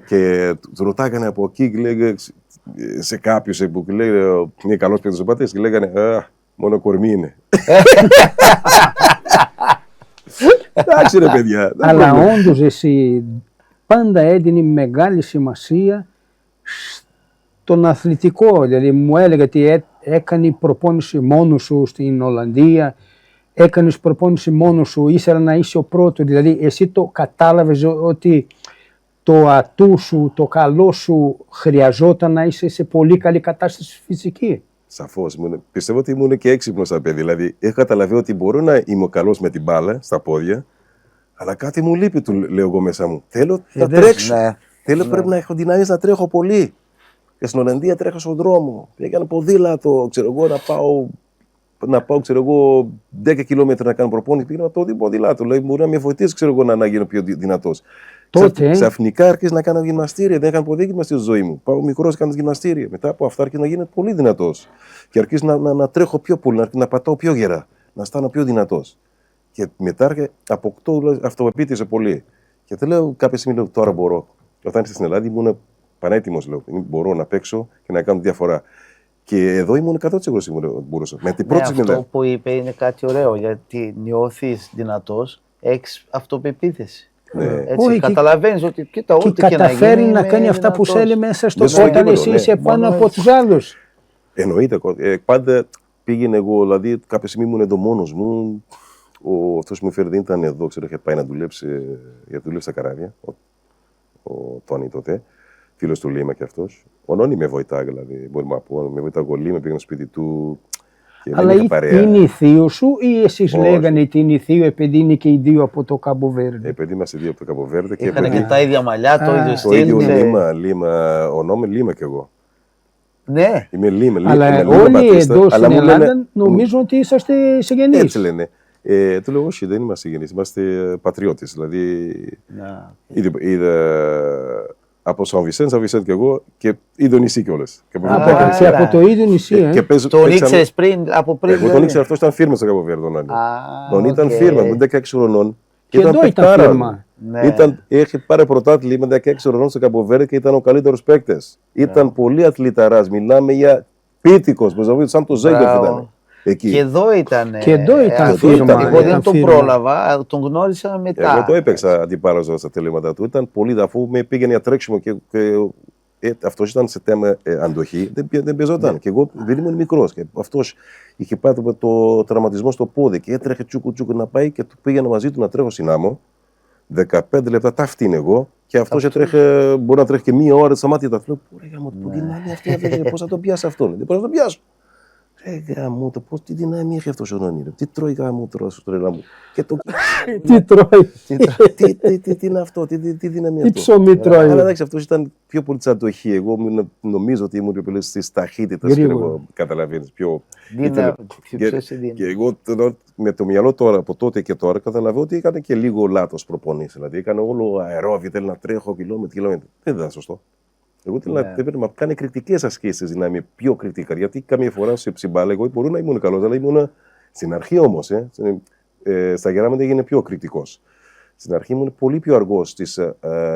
Και του ρωτάγανε από εκεί και λέγανε σε κάποιους που λέγανε, είναι καλός παίκτης πάτες, και λέγανε, μόνο κορμί είναι. Εντάξει ρε παιδιά. Αλλά όντως εσύ πάντα έδινε μεγάλη σημασία στον αθλητικό. Δηλαδή μου έλεγε ότι έκανε προπόνηση μόνο σου στην Ολλανδία, έκανες προπόνηση μόνο σου, ήθελα να είσαι ο πρώτος. Δηλαδή εσύ το κατάλαβες ότι το ατού σου, το καλό σου χρειαζόταν να είσαι σε πολύ καλή κατάσταση φυσική. Σαφώς. Πιστεύω ότι ήμουν και έξυπνος σαν παιδί. Δηλαδή, έχω καταλαβεί ότι μπορώ να είμαι καλός με την μπάλα στα πόδια, αλλά κάτι μου λείπει, του λέω εγώ μέσα μου. Θέλω να τρέξω. Πρέπει να έχω δυνάμεις να τρέχω πολύ. Και στην Ολλανδία τρέχω στον δρόμο. Πήγαινα ποδήλατο, να πάω 10 χιλιόμετρα να κάνω προπόνηση. Πήγαινα ποδήλατο. Λέει, μπορεί να με βοηθήσει, να γίνω πιο δυνατός. Ξαφνικά άρχισα να κάνω γυμναστήρια. Δεν έκανα ποτέ γυμναστήρια στη ζωή μου. Πάω μικρός, κάνω γυμναστήρια. Μετά από αυτά άρχισα να γίνω πολύ δυνατός. Και άρχισα να τρέχω πιο πολύ, να πατάω πιο γερά, να αισθάνομαι πιο δυνατός. Και μετά αποκτώ αυτοπεποίθηση πολύ. Και te λέω κάποια στιγμή, τώρα μπορώ. Όταν ήρθα στην Ελλάδα ήμουν πανέτοιμος, λέω. Μπορώ να παίξω και να κάνω διαφορά. Και εδώ ήμουν 100% σίγουρος μπορούσα. Με την πρώτη αυτό που είπε είναι κάτι ωραίο, γιατί νιώθεις δυνατός, έχεις αυτοπεποίθηση. Ναι. Έτσι, καταλαβαίνεις ότι κοίτα, ό,τι και καταφέρει να κάνει αυτά που θέλει μέσα στο όταν εσύ είσαι πάνω από τους άλλους. Εννοείται. Πάντα πήγαινε εγώ, δηλαδή κάποια στιγμή ήμουν εδώ μόνος μου. Αυτός που μου έφερε δεν ήταν εδώ, είχε πάει να δουλέψει στα καράβια. ο Τόνι τότε, φίλος του Λίμα κι αυτός. Ο Νόνι με βοηθά, δηλαδή, μπορούμε να πούμε, με βοηθά ο Λίμα, πήγαινε στο σπίτι του. Αλλά είναι η θείο σου ή εσείς λέγανε ότι είναι η θείο επειδή είναι και οι δύο από το Καμποβέρντε? Επειδή είμαστε δύο από το Καμποβέρντε. Είχαν και τα ίδια μαλλιά, το ίδιο στυλ. Το ίδιο Λίμα, ο Νόμι Λίμα κι εγώ. Ναι. Είμαι Λίμα. Αλλά όλοι εδώ στην Ελλάδα νομίζουν ότι είσαστε συγγενείς. Έτσι λένε. Του λέω όχι, δεν είμαστε συγγενείς, είμαστε πατριώτες. Δηλαδή, από Σαν Βισέντ και εγώ και ίδιο νησί κιόλας. Από το ίδιο νησί, τον ήξερες από πριν? Εγώ τον ήξερα, αυτός ήταν φίρμα στο Καποβέρδο. Τον ήταν φίρμα, με 16 χρονών. Και εδώ ήταν φίρμα. Είχε πάρει πρωτάθλημα με 16 χρονών στο Καποβέρδο και ήταν ο καλύτερος παίκτης. Ήταν πολύ αθληταράς, μιλάμε για πίτικος, σαν το Ζέγκοφ ήταν. Εκεί. Και εδώ ήταν. φίρμα. Εγώ δεν τον πρόλαβα, τον γνώρισα μετά. Εγώ το έπαιξα αντιπάλαζα στα τελέματα του. Ήταν πολύ, αφού με πήγαινε για τρέξιμο και αυτός ήταν σε θέμα αντοχή, δεν παίζονταν. Και εγώ δεν ήμουν μικρός. Και αυτός είχε πάθει το τραυματισμό στο πόδι και έτρεχε τσούκου να πάει και του πήγαινα μαζί του να τρέχω στην άμμο. 15 λεπτά τα φτύνε εγώ και αυτός έτρεχε, μπορεί να τρέχει και μία ώρα στα μάτια. Λέω, πού δυνάμει αυτή, πώς θα τον πιάσει αυτόν, δεν μπορεί να τον πιάσω. Γάμο το, τι δυνάμει έχει αυτός ο Νόνι, τι τρώει γάμο τώρα στο τρελά μου. Τι τρώει. Τι είναι αυτό, τι δύναμη αυτό. Τι ψωμί τρώει. Αλλά εντάξει, αυτός ήταν πιο πολύ της αντοχή. Εγώ νομίζω ότι ήμουν πιο πολύ στις ταχύτητες. Καταλαβαίνεις, πιο... Και εγώ με το μυαλό τώρα, από τότε και τώρα, καταλαβαίνω ότι έκανε και λίγο λάθος προπονήσεις. Δηλαδή έκανε όλο αερόβιο, θέλει να τρέχω χιλιόμετρα. Δεν ήταν σωστό. Εγώ πρέπει να κάνει κριτικές ασκήσεις, να είμαι πιο κριτικά. Γιατί καμία φορά σε ψιμπάλα, εγώ μπορώ να ήμουν καλός, αλλά ήμουν στην αρχή όμως. Στα γεράματα έγινε πιο κριτικός. Στην αρχή ήμουν πολύ πιο αργός στις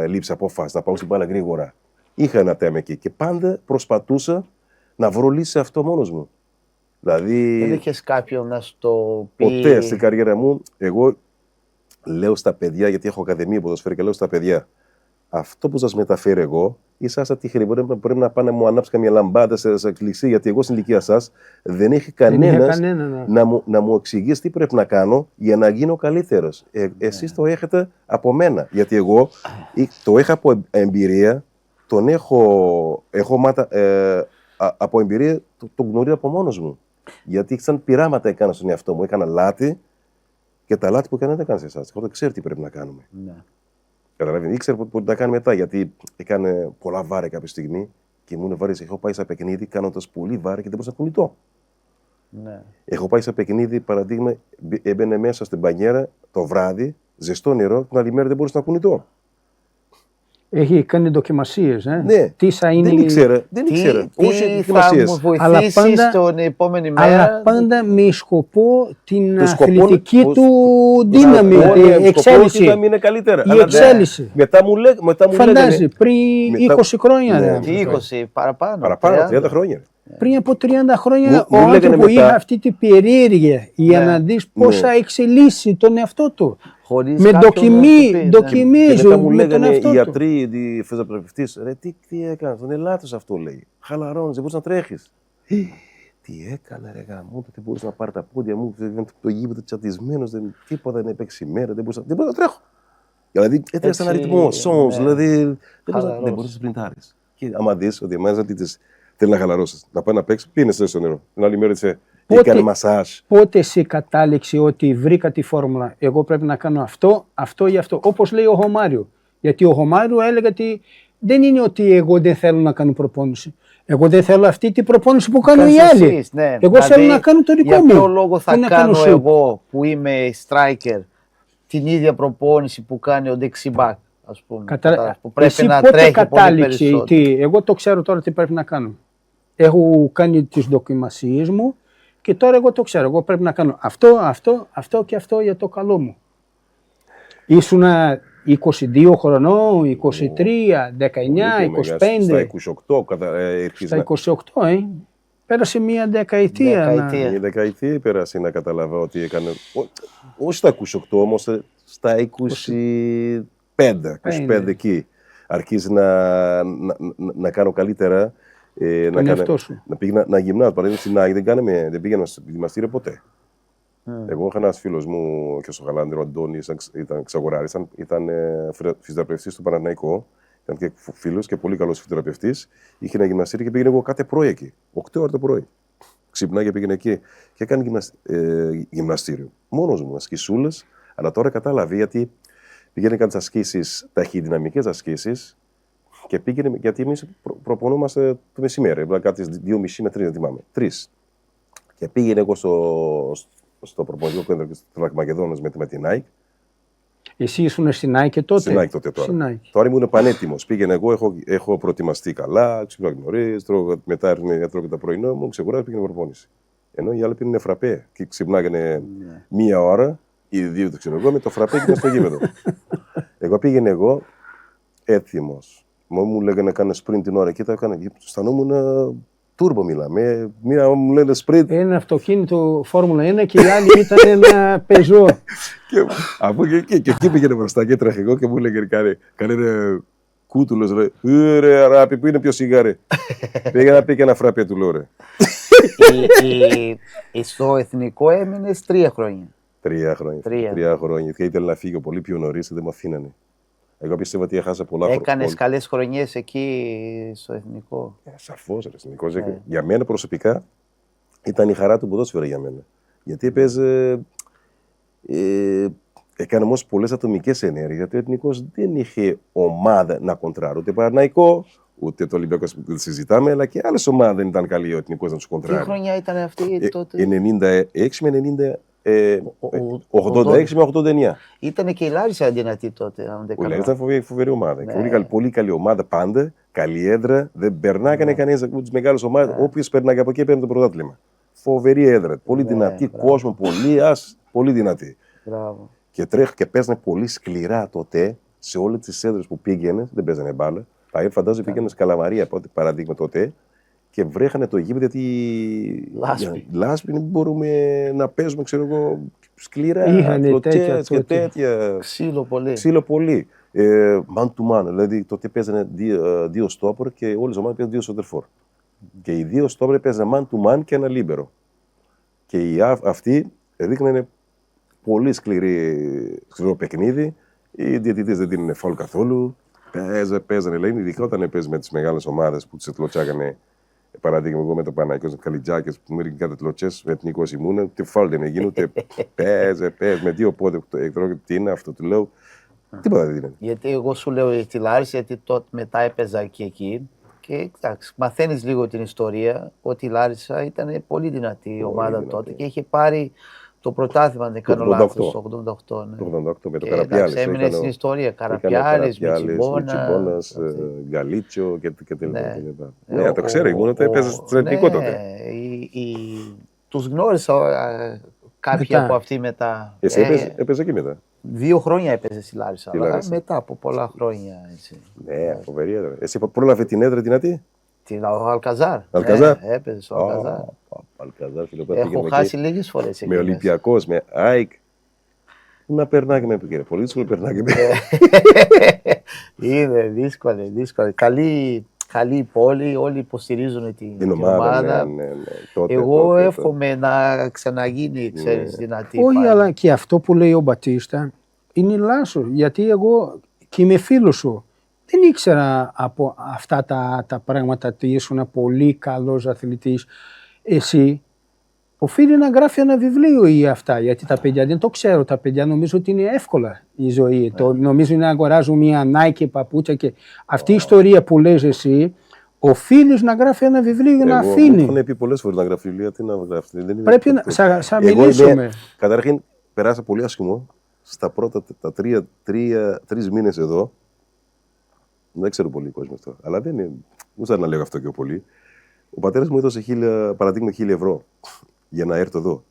λήψεις αποφάσεις, να πάω στην μπάλα γρήγορα. Είχα ένα θέμα εκεί και πάντα προσπαθούσα να βρω λύση σε αυτό μόνος μου. Δηλαδή, δεν είχες κάποιον να στο πει? Ποτέ στην καριέρα μου, εγώ λέω στα παιδιά, γιατί έχω ακαδημία ποδοσφαίρικα, λέω στα παιδιά. Αυτό που σας μεταφέρω εγώ, είσαστε τυχεροί. Πρέπει να πάνε να μου ανάψει καμία λαμπάδα σε εκκλησία, γιατί εγώ στην ηλικία σας δεν έχει κανένας να μου εξηγήσει τι πρέπει να κάνω για να γίνω καλύτερος. Εσείς το έχετε από μένα. Γιατί εγώ το έχω από εμπειρία, τον έχω από εμπειρία, το γνωρίζω από μόνος μου. Γιατί σαν πειράματα έκανα στον εαυτό μου. Έκανα λάθη και τα λάθη που έκανα δεν έκανα σε εσάς. Εγώ δεν ξέρω τι πρέπει να κάνουμε. Καταλαβαίνετε, ήξερα πού τα κάνει μετά, γιατί έκανε πολλά βάρη κάποια στιγμή και ήμουν βάρη. Έχω πάει σε παιχνίδι κάνοντας πολύ βάρη και δεν μπορούσα να κουνητώ. Ναι. Έχω πάει σε παιχνίδι, παραδείγμα, έμπαινε μέσα στην μπανιέρα το βράδυ, ζεστό νερό, την άλλη μέρα δεν μπορούσα να κουνητώ. Έχει κάνει δοκιμασίες, Ναι. Τι θα είναι... Δεν ήξερα. Τι θα μου βοηθήσει την επόμενη μέρα. Αλλά πάντα με σκοπό την αθλητική του δύναμη, η εξέλιξη. Να είναι καλύτερα. Η εξέλιξη. Μετά μου λέγανε... Φαντάζει, πριν 20 χρόνια. Τι 20, παραπάνω. 30 χρόνια. Πριν από 30 χρόνια ο άνθρωπος είχε αυτή την περιέργεια για να δεις πώς θα εξελίσσει τον εαυτό του. Με δοκιμίζει με τον εαυτό του. Οι γιατροί, οι φυσιοθεραπευτές, τι έκανες, είναι λάθος αυτό, λέει. Χαλαρώνεις, δεν μπορείς να τρέχεις. Τι έκανε, ρε γαμώ, δεν μπορούσα να πάρει τα πόδια μου, το γήπεδο τσατισμένος, τίποτα δεν έπαιξε ημέρα, δεν μπορούσα να τρέχω. Δηλαδή έτρεχα σε ένα ρυθμό, δηλαδή δεν μπορείς να σπριντάρεις. Και άμα δεις ότι εμάς θέλει να χαλαρώσεις, να πάει να παίξει, πήγαινε στο νερό. Την άλλη μέρα της έκανε μασάζ. Πότε σε κατάληξε ότι βρήκα τη φόρμουλα, εγώ πρέπει να κάνω αυτό ή αυτό. Όπως λέει ο Χωμάριο. Γιατί ο Χωμάριο έλεγε ότι δεν είναι ότι εγώ δεν θέλω να κάνω προπόνηση. Εγώ δεν θέλω αυτή την προπόνηση που κάνουν οι άλλοι. Ναι. Εγώ θέλω να κάνω το δικό μου. Για ποιο λόγο θα κάνω εγώ που είμαι striker την ίδια προπόνηση που κάνει ο δεξιμπάκ, ας πούμε. Που πρέπει εσύ να πότε τρέχει κατάληξε, εγώ το ξέρω τώρα τι πρέπει να κάνω. Έχω κάνει τις δοκιμασίες μου και τώρα εγώ το ξέρω. Εγώ πρέπει να κάνω αυτό και αυτό για το καλό μου. Ήσουνα 22 χρονών, 23, 19, 25. Στα 28, πέρασε μια δεκαετία. Μια δεκαετία πέρασε να καταλάβω ότι έκανε. Όχι στα 28 όμως, στα 25 εκεί. Αρχίζει να κάνω καλύτερα. Να πήγαινα να γυμνάσω. Παραδείγματος στην Άγη δεν πήγαινα στο γυμναστήριο ποτέ. Εγώ είχα ένας φίλος μου και στο Χαλάνδρο, ο Αντώνης, ήταν ξαγοράρης, ήταν φυσιοθεραπευτής στο Παναθηναϊκό Ήταν και φίλος και πολύ καλός φυτοθεραπευτής. Είχε ένα γυμναστήριο και πήγαινε εγώ κάθε πρωί εκεί. 8 ώρα το πρωί. Ξυπνά και πήγαινε εκεί. Και έκανε γυμναστήριο. Μόνος μου, ασκησούλες. Αλλά τώρα κατάλαβε γιατί πήγαινε κάτι ασκήσεις, ταχυδυναμικές ασκήσεις. Και πήγαινε, γιατί εμείς προπονούμαστε το μεσημέρι. Δηλαδή κάτι 2.30 με 3, δεν θυμάμαι. 3. Και πήγαινε εγώ στο προπονητικό κέντρο του Μακεδόνας με την Nike. Εσύ ήσουν στην Nike τότε. Στην Nike τότε τώρα. Nike. Τώρα ήμουν πανέτοιμος. Πήγαινε εγώ, έχω προετοιμαστεί καλά, ξυπνάω νωρίς, μετά τρώω και τα πρωινό μου, ξεκουράζω, πήγαινε προπόνηση. Ενώ οι άλλοι πήγαινε φραπέ και ξυπνάγανε 1 ώρα ή 2, το ξέρω εγώ, με το φραπέ και στο γήπεδο. Εγώ πήγαινε εγώ έτοιμος. Μου λέγανε να κάνω sprint την ώρα και τα έκανα. Αισθανόμουν τούρμπο μιλάμε. Μία μου λένε sprint. Ένα αυτοκίνητο Φόρμουλα 1 και οι άλλοι ήταν ένα πεζό. Αφού και εκεί πήγαινε μπροστά και έτρεχε εγώ και μου έλεγε κανένα κούτουλος. Ρε αράπη, που είναι πιο σιγάρε. Πήγα να πει και ένα φράπια του λέω ρε. Στο εθνικό έμεινες 3 χρόνια. 3 χρόνια. Και ήθελα να φύγω πολύ πιο νωρίς, δεν με αφήνανε. Εγώ πιστεύω ότι έχασα πολλά χρόνια. Έκανες καλές χρονιές εκεί στο εθνικό. Σαφώς, εθνικός. Για μένα προσωπικά ήταν η χαρά του ποδόσφαιρα για μένα. Γιατί έπαιζε. Έκανε όμως πολλές ατομικές ενέργειες. Γιατί ο εθνικός δεν είχε ομάδα να κοντράρει. Ούτε Παναθηναϊκό, ούτε το Ολυμπιακό που συζητάμε, αλλά και άλλες ομάδες δεν ήταν καλοί ο εθνικός να τους κοντράρει. Τι χρονιά ήταν αυτή τότε? 96 με 86 με 89. Ήταν και η Λάρισα δυνατή τότε. Η Λάρισα ήταν φοβερή ομάδα. Ναι. Πολύ καλή ομάδα πάντα. Καλή έδρα. Δεν περνάγανε κανένα από τις μεγάλες ομάδες. Όποιος περνάγε από εκεί παίρνει το πρωτάθλημα. Φοβερή έδρα. Πολύ δυνατή. Κόσμο πολύ δυνατή. Μπράβο. Και παίζανε πολύ σκληρά τότε σε όλες τις έδρες που πήγαινε. Δεν παίζανε μπάλα. Φαντάζομαι πήγαινε σε Καλαμαρία παραδείγμα τότε. Και βρέχανε το γήπεδο γιατί λάσπη δεν μπορούμε να παίζουμε, ξέρω εγώ, σκληρά, κλωτσές και τέτοια. Ξύλο πολύ. Man to man, δηλαδή τότε παίζανε 2 στόπερ και όλες οι ομάδες παίζανε 2 σεντερφόρ. Και οι 2 στόπερ παίζανε man to man και ένα λίμπερο. Και αυτοί δείχνανε πολύ σκληρό παιχνίδι. Οι διαιτητές δεν δίνουν φάουλ καθόλου. Παίζανε, λέει, ειδικά όταν παίζει με τις μεγάλες ομάδες που τις εκλωτσάγανε. Παράδειγμα, εγώ με το Παναγιώτο, με καλιτζάκες που μου έριχνε κάτι τλωτσές, εθνικός ήμουν, ούτε φάουλ δεν έγινε, ούτε παίζε, με 2 πόδια. Τι είναι αυτό, του λέω. Τίποτα δεν είναι. Γιατί εγώ σου λέω τη Λάρισα, γιατί τότε μετά έπαιζα και εκεί. Και μαθαίνεις λίγο την ιστορία ότι η Λάρισα ήταν πολύ δυνατή ομάδα τότε και είχε πάρει το πρωτάθλημα, αν δεν κάνω λάθος, το 88. Ναι. Το 88 με το Καραπιάλης. Έμεινε στην ιστορία. Καραπιάλης, Μητσιμπόνας, Γκαλίτσιο και τελικά. Ναι, το ξέρω, ήμουν ότι έπαιζε στο εθνικό τότε. Τους γνώρισα κάποιοι από αυτοί μετά. Εσύ έπαιζε εκεί μετά. 2 χρόνια έπαιζε στη Λάρισα, αλλά μετά από πολλά χρόνια. Ναι, φοβερή έδρα. Εσύ πρόλαβε την έδρα δυνατή? Την Αλκαζάρ. Έπαιζε στο Αλκαζάρ. Έχω χάσει λίγες φορές. Με Ολυμπιακός, με ΑΕΚ. Να περνάει με πήγαινε. Πολύ δύσκολο περνάει με. Είναι δύσκολο. Καλή πόλη, όλοι υποστηρίζουν την ομάδα. Ναι. Εγώ εύχομαι να ξαναγίνει, ξέρεις, δυνατή. Όχι, αλλά και αυτό που λέει ο Μπατίστα είναι λάθος. Γιατί εγώ και είμαι φίλος σου. Δεν ήξερα από αυτά τα πράγματα ότι ήσουν πολύ καλός αθλητής. Εσύ οφείλει να γράφει ένα βιβλίο ή αυτά, γιατί τα παιδιά δεν το ξέρω. Τα παιδιά νομίζω ότι είναι εύκολα η ζωή. Νομίζω να αγοράζουν μια Nike παπούτσια και αυτή η ιστορία που λες εσύ, οφείλεις να γράφει ένα βιβλίο για να αφήνει. Έχουν πει πολλές φορές να γράφει βιβλία, τι να γράφει. Πρέπει να μιλήσουμε. Καταρχήν, περάσα πολύ άσχημο στα πρώτα 3 μήνες εδώ. Δεν ξέρω πολύ κόσμο αυτό. Αλλά δεν είναι. Ούτε να λέω αυτό και πολύ. Ο πατέρας μου έδωσε παραδείγμα 1.000 ευρώ για να έρθω εδώ.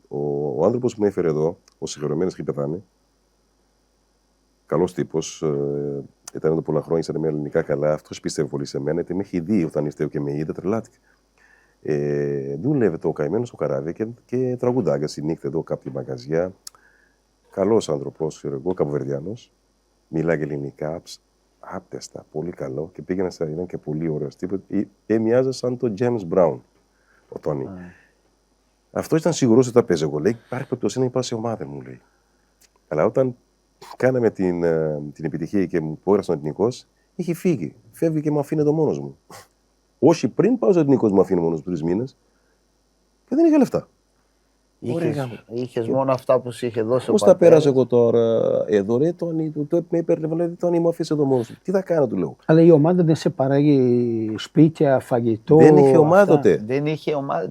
Ο άνθρωπος που με έφερε εδώ, ο συγχωρεμένος είχε πεθάνει. Καλός τύπος. Ήταν εδώ πολλά χρόνια, ήταν με ελληνικά καλά. Αυτός πίστευε πολύ σε μένα. Γιατί με έχει δει όταν ήρθε και με είδε, τρελάθηκε. Δούλευε το καημένο στο καράβι και τραγουδάγια στη νύχτα εδώ, κάποια μαγαζιά. Καλός άνθρωπος, ξέρω εγώ, Καποβερδιάνος. Μιλάει ελληνικά, άπτεστα, πολύ καλό και πήγαινα σε έναν και πολύ ωραίος τύπος. Μοιάζε σαν τον James Brown, ο Τόνι. Αυτό ήταν σίγουρος ότι τα παίζω εγώ. Λέει, υπάρχει περίπτωση να υπάρχει σε ομάδα μου, λέει. Αλλά όταν κάναμε την επιτυχία και μου πόρασε ο Εθνικός, είχε φύγει. Φεύγει και μου αφήνει το μόνος μου. Όχι πριν πάω στο Εθνικός μου αφήνει μόνος 3 μήνες και δεν είχα λεφτά. Είχες μόνο αυτά που σου είχε δώσει ο Πώς τα πέρασε εγώ τώρα εδώ, ρε Τόνι, με υπερλεβαλέ, Τόνι μου αφήσε εδώ μόνος. Τι θα κάνω, του λέω. Αλλά η ομάδα δεν σε παράγει σπίτια, φαγητό. Δεν είχε ομάδα τότε. Δεν είχε ομάδα.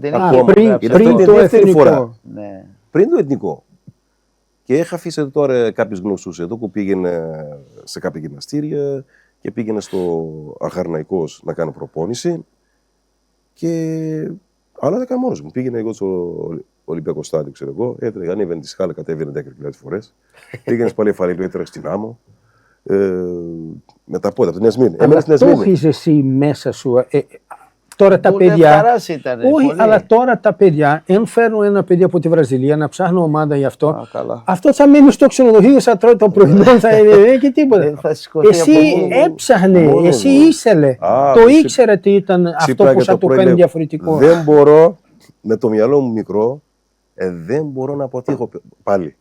Πριν το εθνικό. Ναι. Πριν το Εθνικό. Και είχα αφήσει τώρα κάποιους γνωστούς εδώ που πήγαινε σε κάποια γυμναστήρια και πήγαινε στο Αχαρναϊκός να κάνω προπόνηση. Αλλά δεν έκανα μόνος μου. Πήγαινε εγώ στο Ολυμπιακό στάδιο, ξέρω εγώ. Έτρεγα, ανέβαινε τη σκάλα, κατέβαινε 10.000 φορές. Πήγαινε πάλι εφαρέλιο, έτρεχε στην άμμο. Με τα πόδια, από την Ιασμίνη. Αλλά το έχεις εσύ μέσα σου. Τώρα τα παιδιά. Όχι, αλλά τώρα τα παιδιά, αν φέρνουν ένα παιδί από τη Βραζιλία να ψάχνουν ομάδα γι' αυτό, αυτό θα μείνει στο ξενοδοχείο, θα τρώει το πρωινό, θα είναι και τίποτα. Εσύ έψαχνε, εσύ ήθελε. Το ήξερε τι ήταν αυτό που θα το κάνει διαφορετικό. Δεν μπορώ, με το μυαλό μου μικρό, δεν μπορώ να αποτύχω πάλι.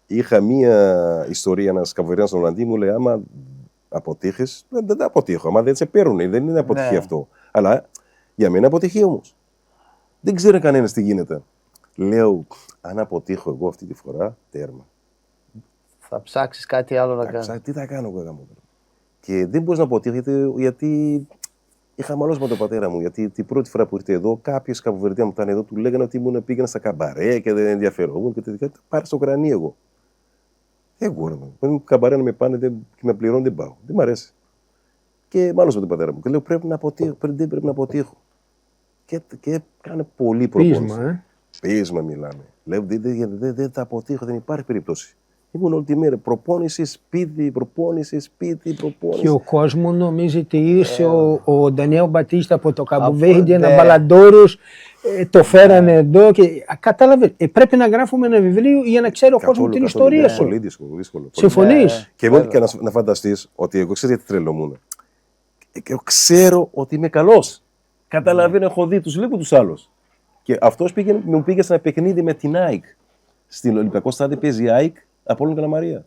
Είχα μία ιστορία, ένας Καβουβερδιάνος στην Ολλανδία μου λέει: άμα αποτύχεις, δεν αποτύχω. Άμα δεν σε παίρνουν, δεν είναι αποτυχία αυτό. Αλλά για μένα είναι αποτυχία όμως. Δεν ξέρω κανένας τι γίνεται. Λέω: αν αποτύχω εγώ αυτή τη φορά, τέρμα. Θα ψάξεις κάτι άλλο να κάνεις. Τι θα κάνω εγώ. Και δεν μπορείς να αποτύχεις γιατί είχα μαλώσει με τον πατέρα μου. Γιατί την πρώτη φορά που ήρθε εδώ, κάποιος Καβουβερδιάν μου ήταν εδώ, του λέγανε ότι πήγαινα στα καμπαρέ και δεν ενδιαφερόμουν. Και τελικά πάρε στο κρανί εγώ. Εγώ ρε, καμπαρέ να με πάνε και με πληρώνουν, δεν πάω. Δεν μ' αρέσει. Και μάλλον με τον πατέρα μου. Και λέω: πρέπει να αποτύχω. Δεν πρέπει να αποτύχω. Και έκανε πολύ προπόνηση. Πείσμα μιλάμε. Λέω: δεν θα αποτύχω, δεν υπάρχει περίπτωση. Ήμουν όλη τη μέρα. Προπόνηση, σπίτι, προπόνηση, σπίτι, προπόνηση. Και ο κόσμος νομίζει ότι ήρθε ο Ντανιέλ Μπατίστα από το Καμποβέρντι, ένα μπαλαντόρος, το φέρανε εδώ. Κατάλαβε. Πρέπει να γράφουμε ένα βιβλίο για να ξέρει ο κόσμος την ιστορία σου. Πολύ δύσκολο. Συμφωνείς? Και εγώ και να φανταστείς ότι εγώ ξέρω γιατί τρελομούν. Και εγώ ξέρω ότι είμαι καλός. Καταλαβαίνω, έχω δει, τους βλέπω τους άλλους. Και αυτός μου πήγε σε ένα παιχνίδι με την ΑΕΚ. Στην Ολυμπιακό στάδιο παίζει η ΑΕΚ. Από όλων Καλαμαρία.